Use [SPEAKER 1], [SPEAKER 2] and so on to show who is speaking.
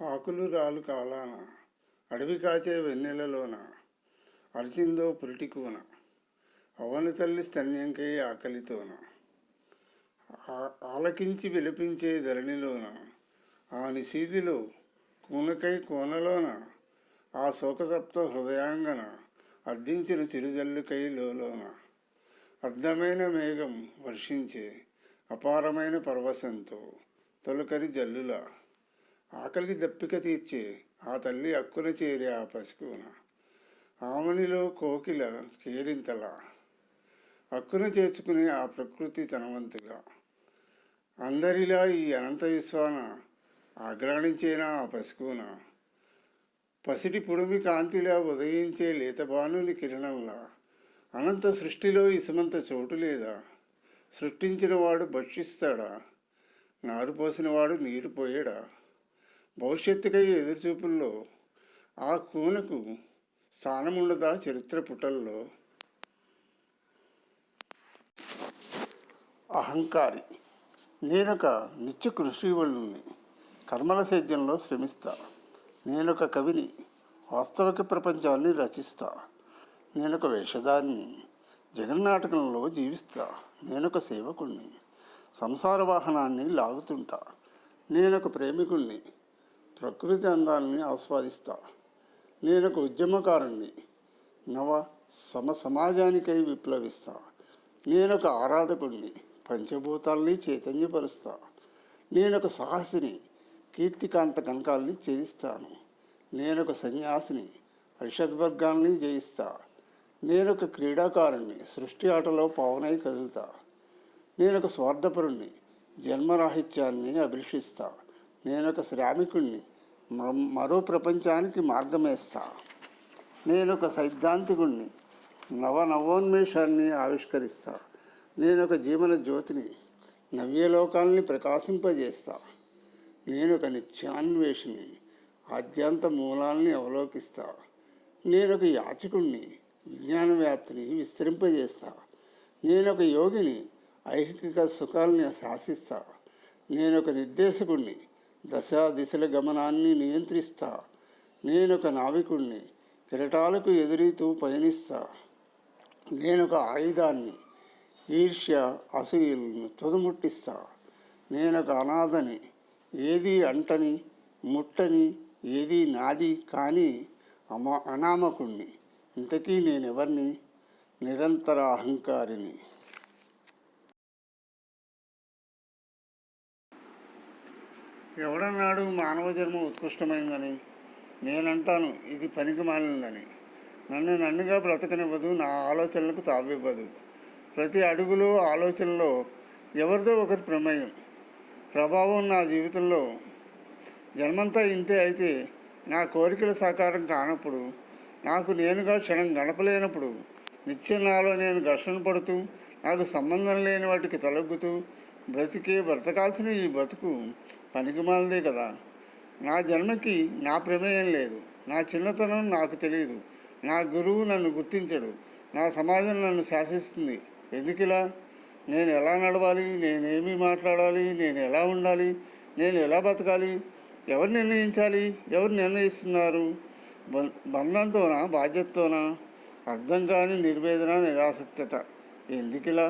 [SPEAKER 1] ఆకులు రాలు కాలాన అడవి కాచే వెన్నెలలోన అరిచిందో పురిటికోన అవని తల్లి స్తన్యంకై ఆకలితోన ఆలకించి విలపించే ధరణిలోన ఆ నిశీదిలో కూనకై కోనలోన ఆ శోకసప్త హృదయాంగన అర్ధించిన చిరుజల్లుకై లోన అద్దమైన మేఘం వర్షించే అపారమైన పరవశంతో తొలకరి జల్లుల ఆకలికి దప్పిక తీర్చే ఆ తల్లి అక్కున చేరే ఆ పసికున ఆమనిలో కోకిల కేరింతల అక్కున చేర్చుకునే ఆ ప్రకృతి తనవంతుగా అందరిలా ఈ అనంత విశ్వాన ఆగ్రాణించేన ఆ పసికున పసిటి పుడుమి కాంతిలా ఉదయించే లేతబానుని కిరణంలా అనంత సృష్టిలో ఇసుమంత చోటు లేదా? సృష్టించిన వాడు భక్షిస్తాడా? నారు పోసినవాడు నీరు పోయాడా? భవిష్యత్తుకై ఎదురుచూపుల్లో ఆ కూనకు స్థానముండదా చరిత్ర పుటల్లో? అహంకారి. నేనొక నిత్య కృషివళుని, కర్మల సేద్యంలో శ్రమిస్తా. నేనొక కవిని, వాస్తవిక ప్రపంచాన్ని రచిస్తా. నేనొక వేషధారిని, జగన్నాటకంలో జీవిస్తా. నేనొక సేవకుణ్ణి, సంసార వాహనాన్ని లాగుతుంటా. నేనొక ప్రేమికుణ్ణి, ప్రకృతి అందాలని ఆస్వాదిస్తా. నేనొక ఉద్యమకారుణ్ణి, నవ సమాజానికై విప్లవిస్తా. నేనొక ఆరాధకుణ్ణి, పంచభూతాల్ని చైతన్యపరుస్తా. నేనొక సాహసిని, కీర్తికాంత కనకాల్ని ఛేదిస్తాను. నేనొక సన్యాసిని, అరిషద్వర్గాల్ని జయిస్తా. నేనొక క్రీడాకారుణ్ణి, సృష్టి ఆటలో పావనై కదులుతా. నేనొక స్వార్థపరుణ్ణి, జన్మరాహిత్యాన్ని అభిలషిస్తా. నేనొక శ్రామికుణ్ణి, మరో ప్రపంచానికి మార్గమేస్తా. నేనొక సైద్ధాంతికుణ్ణి, నవోన్మేషాన్ని ఆవిష్కరిస్తా. నేనొక జీవన జ్యోతిని, నవ్యలోకాల్ని ప్రకాశింపజేస్తా. నేనొక నిత్యాన్వేషిని, ఆద్యాంత మూలాల్ని అవలోకిస్తా. నేనొక యాచకుణ్ణి, విజ్ఞాన వ్యాప్తిని విస్తరింపజేస్తా. నేనొక యోగిని, ఐహిక సుఖాల్ని శాసిస్తా. నేనొక నిర్దేశకుణ్ణి, దశా దిశల గమనాన్ని నియంత్రిస్తా. నేనొక నావికుణ్ణి, కిరటాలకు ఎదురీతూ పయనిస్తా. నేనొక ఆయుధాన్ని, ఈర్ష్య అసూయలను తుదముట్టిస్తా. నేనొక అనాథని, ఏదీ అంటని ముట్టని, ఏదీ నాది కానీ అనామకుణ్ణి. ఇంతకీ నేనెవర్ని? నిరంతర అహంకారిని. ఎవడన్నాడు మానవ జన్మ ఉత్కృష్టమైందని? నేనంటాను ఇది పనికి మాలిందని. నన్నుగా బ్రతకనివ్వదు, నా ఆలోచనలకు తావివ్వదు. ప్రతి అడుగులో ఆలోచనలో ఎవరిదో ఒకరి ప్రమేయం, ప్రభావం నా జీవితంలో. జన్మంతా ఇంతే అయితే నా కోరికల సాకారం కానప్పుడు, నాకు నేనుగా క్షణం గడపలేనప్పుడు, నిత్యం నాలో నేను ఘర్షణ పడుతూ, నాకు సంబంధం లేని వాటికి తలొగ్గుతూ బ్రతకాల్సిన ఈ బతుకు పనికిమాలదే కదా. నా జన్మకి నా ప్రమేయం లేదు. నా చిన్నతనం నాకు తెలియదు. నా గురువు నన్ను గుర్తించడు. నా సమాజం నన్ను శాసిస్తుంది. ఎందుకిలా? నేను ఎలా నడవాలి? నేనేమి మాట్లాడాలి? నేను ఎలా ఉండాలి? నేను ఎలా బతకాలి? ఎవరు నిర్ణయించాలి? ఎవరు నిర్ణయిస్తున్నారు? బంధంతోనా, బాధ్యతతోనా? అర్థం కాని నిర్వేదన, నిరాసక్తత. ఎందుకిలా?